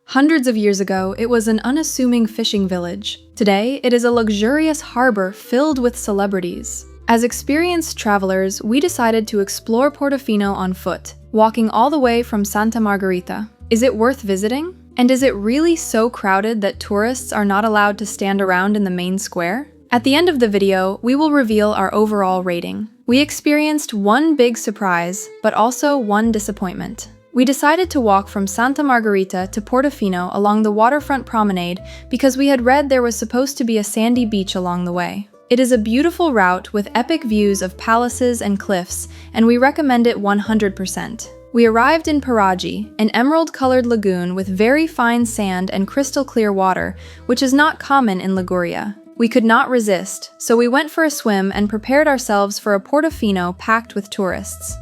Hundreds of years ago, it was an unassuming fishing village. Today, it is a luxurious harbor filled with celebrities. As experienced travelers, we decided to explore Portofino on foot, walking all the way from Santa Margherita. Is it worth visiting? And is it really so crowded that tourists are not allowed to stand around in the main square? At the end of the video, we will reveal our overall rating. We experienced one big surprise, but also one disappointment. We decided to walk from Santa Margherita to Portofino along the waterfront promenade because we had read there was supposed to be a sandy beach along the way. It is a beautiful route with epic views of palaces and cliffs, and we recommend it 100%. We arrived in Paraggi, an emerald-colored lagoon with very fine sand and crystal-clear water, which is not common in Liguria. We could not resist, so we went for a swim and prepared ourselves for a Portofino packed with tourists.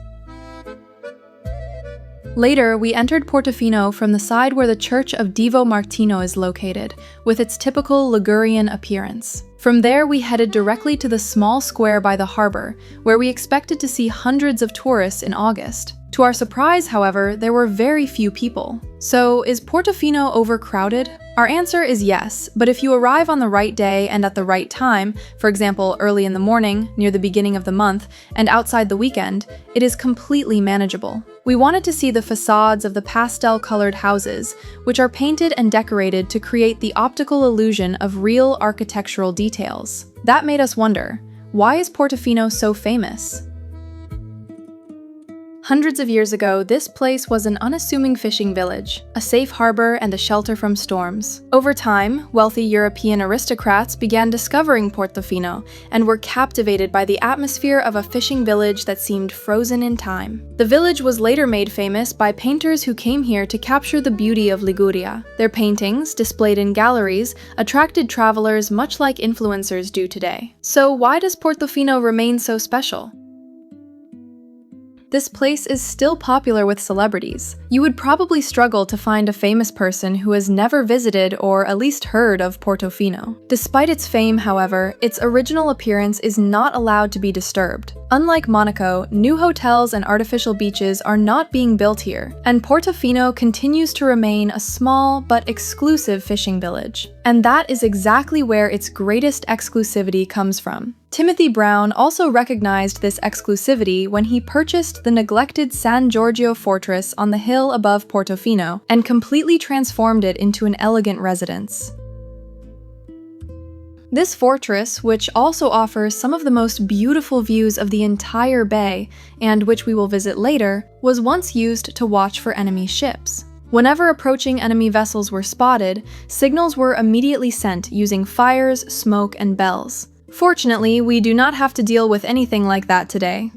Later, we entered Portofino from the side where the Church of Divo Martino is located, with its typical Ligurian appearance. From there, we headed directly to the small square by the harbor, where we expected to see hundreds of tourists in August. To our surprise, however, there were very few people. So, is Portofino overcrowded? Our answer is yes, but if you arrive on the right day and at the right time, for example early in the morning, near the beginning of the month, and outside the weekend, it is completely manageable. We wanted to see the facades of the pastel-colored houses, which are painted and decorated to create the optical illusion of real architectural details. That made us wonder, why is Portofino so famous? Hundreds of years ago, this place was an unassuming fishing village, a safe harbor and a shelter from storms. Over time, wealthy European aristocrats began discovering Portofino and were captivated by the atmosphere of a fishing village that seemed frozen in time. The village was later made famous by painters who came here to capture the beauty of Liguria. Their paintings, displayed in galleries, attracted travelers much like influencers do today. So why does Portofino remain so special? This place is still popular with celebrities. You would probably struggle to find a famous person who has never visited or at least heard of Portofino. Despite its fame, however, its original appearance is not allowed to be disturbed. Unlike Monaco, new hotels and artificial beaches are not being built here, and Portofino continues to remain a small but exclusive fishing village. And that is exactly where its greatest exclusivity comes from. Timothy Brown also recognized this exclusivity when he purchased the neglected San Giorgio fortress on the hill above Portofino and completely transformed it into an elegant residence. This fortress, which also offers some of the most beautiful views of the entire bay, and which we will visit later, was once used to watch for enemy ships. Whenever approaching enemy vessels were spotted, signals were immediately sent using fires, smoke, and bells. Fortunately, we do not have to deal with anything like that today.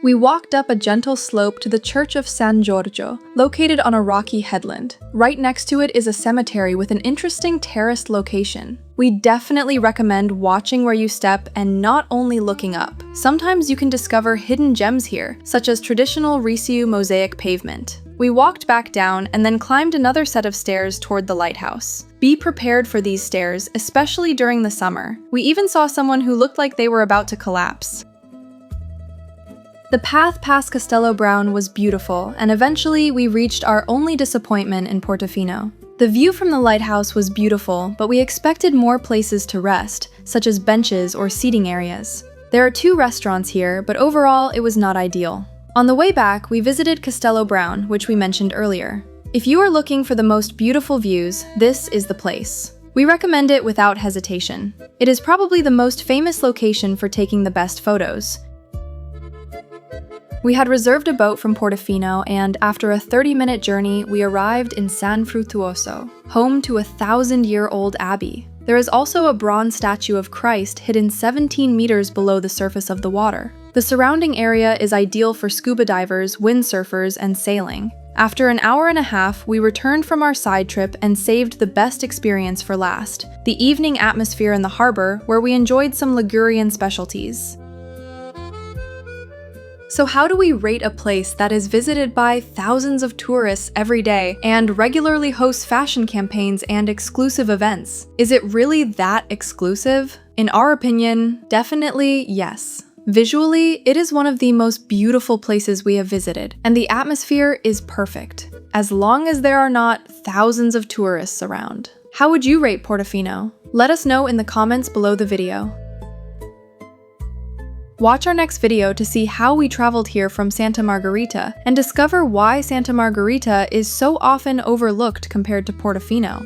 We walked up a gentle slope to the Church of San Giorgio, located on a rocky headland. Right next to it is a cemetery with an interesting terraced location. We definitely recommend watching where you step and not only looking up. Sometimes you can discover hidden gems here, such as traditional Risiu mosaic pavement. We walked back down and then climbed another set of stairs toward the lighthouse. Be prepared for these stairs, especially during the summer. We even saw someone who looked like they were about to collapse. The path past Castello Brown was beautiful, and eventually we reached our only disappointment in Portofino. The view from the lighthouse was beautiful, but we expected more places to rest, such as benches or seating areas. There are 2 restaurants here, but overall it was not ideal. On the way back, we visited Castello Brown, which we mentioned earlier. If you are looking for the most beautiful views, this is the place. We recommend it without hesitation. It is probably the most famous location for taking the best photos. We had reserved a boat from Portofino, and after a 30-minute journey, we arrived in San Fruttuoso, home to a 1,000-year-old abbey. There is also a bronze statue of Christ hidden 17 meters below the surface of the water. The surrounding area is ideal for scuba divers, windsurfers, and sailing. After an hour and a half, we returned from our side trip and saved the best experience for last, the evening atmosphere in the harbor, where we enjoyed some Ligurian specialties. So how do we rate a place that is visited by thousands of tourists every day and regularly hosts fashion campaigns and exclusive events? Is it really that exclusive? In our opinion, definitely yes. Visually, it is one of the most beautiful places we have visited, and the atmosphere is perfect. as long as there are not thousands of tourists around. How would you rate Portofino? Let us know in the comments below the video. Watch our next video to see how we traveled here from Santa Margherita and discover why Santa Margherita is so often overlooked compared to Portofino.